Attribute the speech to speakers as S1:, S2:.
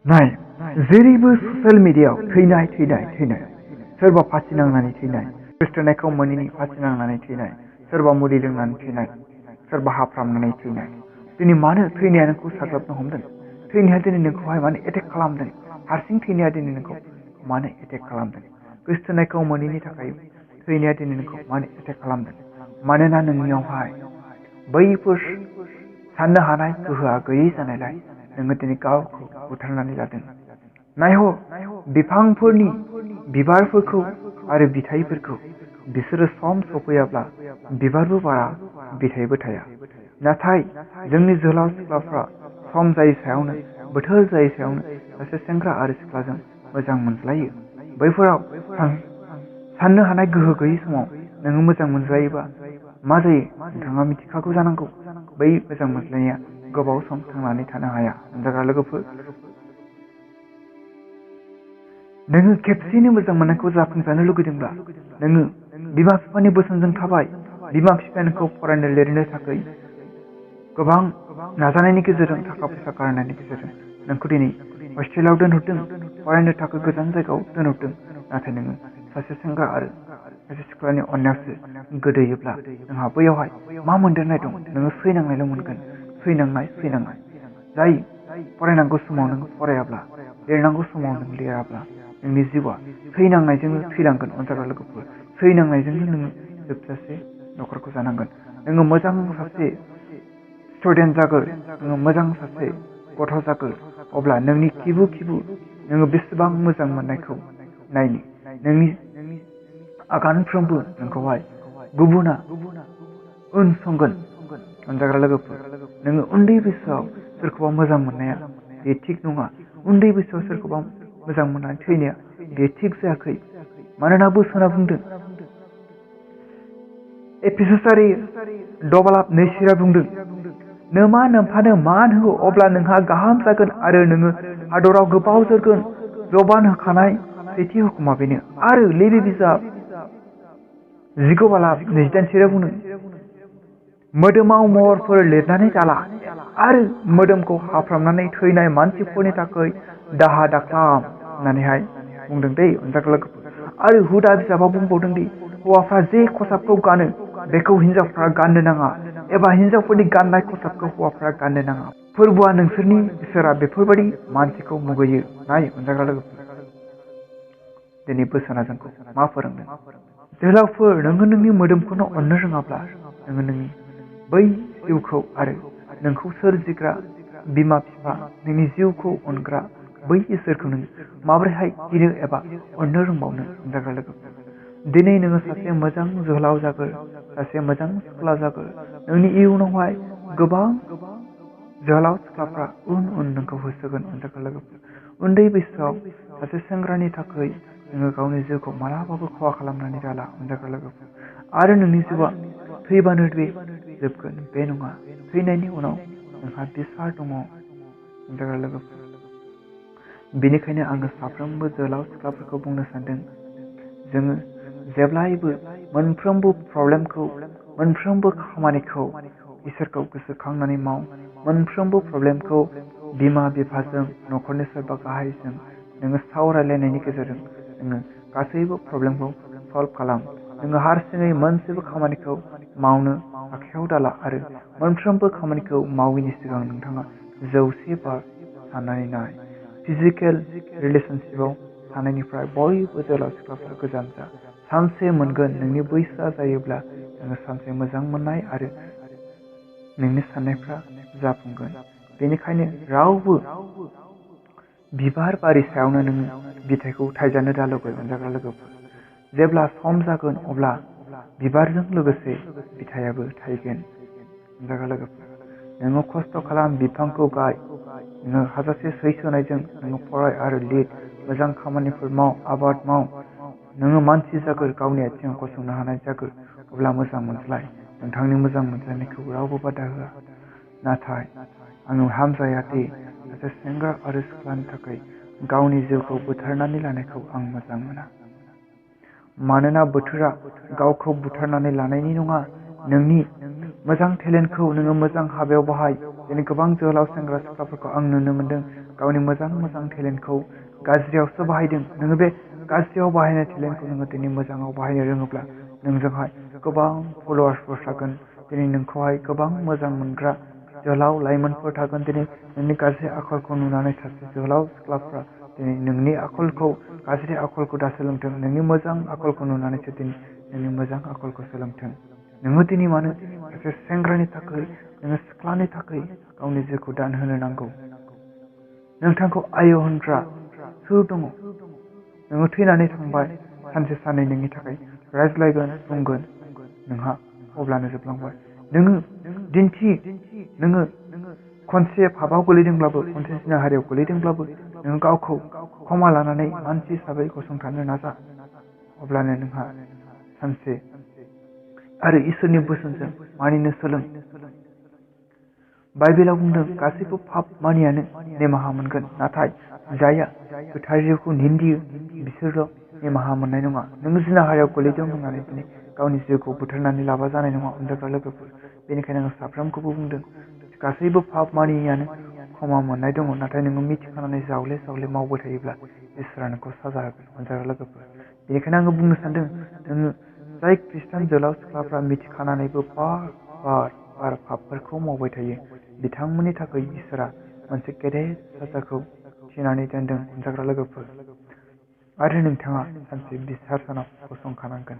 S1: नाय जेरैबो ससियेल मिडियायाव थैनाय सोरबा फासि नांनानै थैनाय, गोसथोनायखौ मोनैनि फासि नांनानै थैनाय, सोरबा मुलि लोंनानै थैनाय, सोरबा हाफ्रामनानै थैनाय। दिनै मानो थैनाया नोंखौ साग्लोबनो हमदों? थैनाया दिनै नोंखौहाय मानो एटेक खालामदों? हारसिं थैनाया दिनै नोंखौ मानो एटेक खालामदों? गोसथोनायखौ मोनैनि थाखाय थैनाया दिनै नोंखौ मानो एटेक खालामदों? मानोना नोंनियावहाय बैफोर साननो हानाय गोहोआ गैयै जानायलाय नोङो दिनै गावखौ बुथारनानै लादों। नायह बिफांफोरनि बिबारफोरखौ आरो बिथाइफोरखौ बिसोरो सम सफैयाब्ला बिबारबो बारा बिथाइबो थाया। नाथाय जोंनि जोहोलाव सिख्लाफ्रा सम जायै सायावनो बोथोर जायै सायावनो सासे सेंग्रा आरो सिख्लाजों मोजां मोनज्लायो। बैफोराव साननो हानाय गोहो गैयै समाव नोङो मोजां मोनज्लायोबा मा जायो नोंथाङा मिथिखागौ जानांगौ। बै मोजां मोनज्लायनाया गोबाव सम थांनानै थानो हाया। जाग्रा लोगोफोर, नोङो खेबसेयैनो मोजां मोननायखौ जाफुंजानो लुगैदोंब्ला नोङो बिमा बिफानि बोसोनजों थाबाय। बिमा बिफाया नोंखौ फरायनो लिरनो थाखाय गोबां नाजानायनि गेजेरजों, थाखा फैसा गारनायनि गेजेरजों नोंखौ दिनै हस्टेलाव दोनहरदों, फरायनो थाखाय गोजान जायगायाव दोनहरदों। नाथाय नोङो सासे सेंग्रा आरो सासे सिख्लानि अननायावसो गोदोयोब्ला नोंहा बैयावहाय मा मोनदेरनाय दं? नोङो सैनांनायल' मोनगोन। सैनांनाय जाय फरायनांगौ समाव नों फरायाब्ला, लिरनांगौ समाव नों लिराब्ला नोंनि जिउआ सैनांनायजोंनो थैलांगोन। अनजाग्रा लोगोफोर, सैनांनायजोंनो नोङो जोबजासे न'खरखौ जानांगोन। नोङो मोजां सासे स्टुडेन्ट जागोन, नोङो मोजां सासे गथ' जागोन, अब्ला नोंनि खिबु नोङो बेसेबां मोजां मोननायखौ नायनो। नोंनि आगानफ्रोमबो नोंखौहाय गुबुना उनसंगोन। अनजाग्रा लोगोफोर, नोङो उन्दै बैसोआव सोरखौबा मोजां मोननाया बे थिग नङा। उन्दै बैसोआव सोरखौबा मोजां मोननानै थैनाया बे थिग जायाखै। मानोना बोसोना बुंदों, एपिससारि डबलाप नैसिरा बुंदों, नोमा नोम्फानो मान हो अब्ला नोंहा गाहाम जागोन आरो नोङो हादराव गोबाव जोरगोन। जबान होखानाय सेथि हुकुमा बेनो। आरो लिबि बिजाब 19:28 बुंदों, मोदोमाव महरफोर लिरनानै दाला आरो मोदोमखौ हाफ्रामनानै थैनाय मानसिफोरनि थाखाय दाहा दाख्लाम होननानैहाय बुंदों दै अनजाग्रा लोगोफोर। आरो हुदा बिजाबाव बुंबावदों दि हौवाफ्रा जे खसाबखौ गानो बेखौ हिनजावफ्रा गाननो नाङा, एबा हिनजावफोरनि गाननाय खसाबखौ हौवाफ्रा गाननो नाङा। फोरबोआ नोंसोरनि इसोरा बेफोरबायदि मानसिखौ मुगैयो। नाय अनजाग्रा लोगोफोर, दिनै बोसोना जोंखौ मा फोरोंदों? जोहोलावफोर, नोङो नोंनि मोदोमखौनो अननो रोङाब्ला नोङो नोंनि बै जिउखौ आरो नोंखौ सोरजिग्रा बिमा बिफा, नोंनि जिउखौ अनग्रा बै इसोरखौ नों माबोरैहाय गिनो एबा अननो रोंबावनो? अनजाग्रा लोगोफोर, दिनै नोङो सासे मोजां जोहोलाव जागोन, सासे मोजां सिख्ला जागोन। नोंनि इयुनावहाय गोबां जोहोलाव सिख्लाफ्रा उन नोंखौ होसोगोन। अनजाग्रा लोगोफोर, उन्दै बैसोआव सासे सेंग्रानि थाखाय नोङो गावनि जिउखौ मालाबाबो खहा खालामनानै दाला। अनजाग्रा लोगोफोर, आरो नोंनि जिउआ थैबानो बे जोबगोन बे नङा। थैनायनि उनाव नोंहा बिसार दङ। अनजाग्रा लोगोफोर, बेनिखायनो आङो साफ्रोमबो जोहोलाव सिख्लाफोरखौ बुंनो सानदों, जोङो जेब्लायबो मोनफ्रोमबो प्रब्लेमखौ, मोनफ्रोमबो खामानिखौ इसोरखौ गोसोखांनानै माव। मोनफ्रोमबो प्रब्लेमखौ बिमा बिफाजों, न'खरनि सोरबा गाहायजों नोङो सावरायलायनायनि गेजेरजों नोङो गासैबो प्रब्लेमखौ सल्भ खालाम। नोङो हारसिङै मोनसेबो खामानिखौ मावनो आखायाव दाला आरो मोनफ्रोमबो खामानिखौ माविनि सिगां नोंथाङा 100 बार साननानै नाय। फिजिकेल रिलेसनशिपआव थानायनिफ्राय बयबो जोहोलाव सिख्लाफ्रा गोजान जा। सानसे मोनगोन, नोंनि बैसोआ जायोब्ला नोङो सानसे मोजां मोननाय आरो नोंनि साननायफ्रा जाफुंगोन। बेनिखायनो रावबो बिबार बारि सायावनो नोङो बिथाइखौ थाइजानो दालुगै। अनजाग्रा लोगोफोर, जेब्ला सम जागोन अब्ला बिबारजों लोगोसे बिथाइयाबो थायगोन। अनजाग्रा लोगोफोर, नोङो खस्थ' खालाम, बिफांखौ गाय। नोङो हाजासे सैसोनायजों नोङो फराय आरो लिर, मोजां खामानिफोर माव, आबाद माव। नोङो मानसि जागोन, गावनि आथिङाव गसंनो हानाय जागोन। अब्ला मोजां मोनज्लाय। नोंथांनि मोजां मोनज्लायनायखौ रावबो बादा होआ। नाथाय आङो हामजाया दि सासे सेंग्रा आरो सिख्लानि थाखाय गावनि जिउखौ बुथारनानै लानायखौ आं मोजां मोना। मानोना बोथोरा गावखौ बुथारनानै लानायनि नङा, नोंनि मोजां टेलेन्टखौ नोङो मोजां हाबायाव बाहाय। दिनै गोबां जोहोलाव सेंग्रा सिख्लाफोरखौ आं नुनो मोनदों गावनि मोजां टेलेन्टखौ गाज्रियावसो बाहायदों। नोङो बे गाज्रियाव बाहायनाय टेलेन्टखौ नोङो दिनै मोजाङाव बाहायनो रोङोब्ला नोंजोंहाय गोबां फल'वार्सफोर थागोन। दिनै नोंखौहाय गोबां मोजां मोनग्रा जोहोलाव लाइमोनफोर थागोन। दिनै नोंनि गाज्रि आखलखौ नुनानै सासे जोहोलाव सिख्लाफ्रा दिनै नोंनि आखलखौ गाज्रि आखलखौ दा सोलोंथों, नोंनि मोजां आखलखौ नुनानैसो दिनै नोंनि मोजां आखलखौ सोलोंथों। नोङो दिनै मानो सासे सेंग्रानि थाखाय नोङो सिख्लानि थाखाय गावनि जिउखौ दान होनो नांगौ? नोंथांखौ आय' होनग्रा सोर दङ? नोङो थैनानै थांबाय, सानसे साननै नोंनि थाखाय रायज्लायगोन, बुंगोन, नोंहा अब्लानो जोबलांबाय। नोङो नोङो खनसे पापआव गोलैदोंब्लाबो, खनसे जिनाहारियाव गोलैदोंब्लाबो नोङो गावखौ क्षमा लानानै मानसि हिसाबै गसंथानो नाजा। अब्लानो नोंहा सानसे आरो इसोरनि बोसोनजों मानिनो सोलों। बाइबेलाव बुंदों गासैबो पाप मानियानो निमाहा मोनगोन, नाथाय जायहा गोथार जिउखौ निन्दियो बिसोरल' निमाहा मोननाय नङा। नोङो जिनाहारियाव गोलैदों होननानै दिनै गावनि जिउखौ बुथारनानै लाबा जानाय नङा अनजाग्रा लोगोफोर। बेनिखायनो आं साफ्रोमखौबो बुंदों गासैबो पाप मानियैयानो क्षमा मोननाय दङ, नाथाय नोङो मिथिखानानै जावले मावबाय थायोब्ला इसोरा नोंखौ साजा होगोन अनजाग्रा लोगोफोर। बेनिखायनो आङो बुंनो सानदों नोङो जाय खृष्टान जोहोलाव सिख्लाफ्रा मिथिखानानैबो बार पापफोरखौ मावबाय थायो बिथांमोननि थाखाय इसोरा मोनसे गेदेर साजाखौ थिनानै दोनदों अनजाग्रा लोगोफोर। आरो नोंथाङा सानसे बिसार सानाव गसंखानांगोन।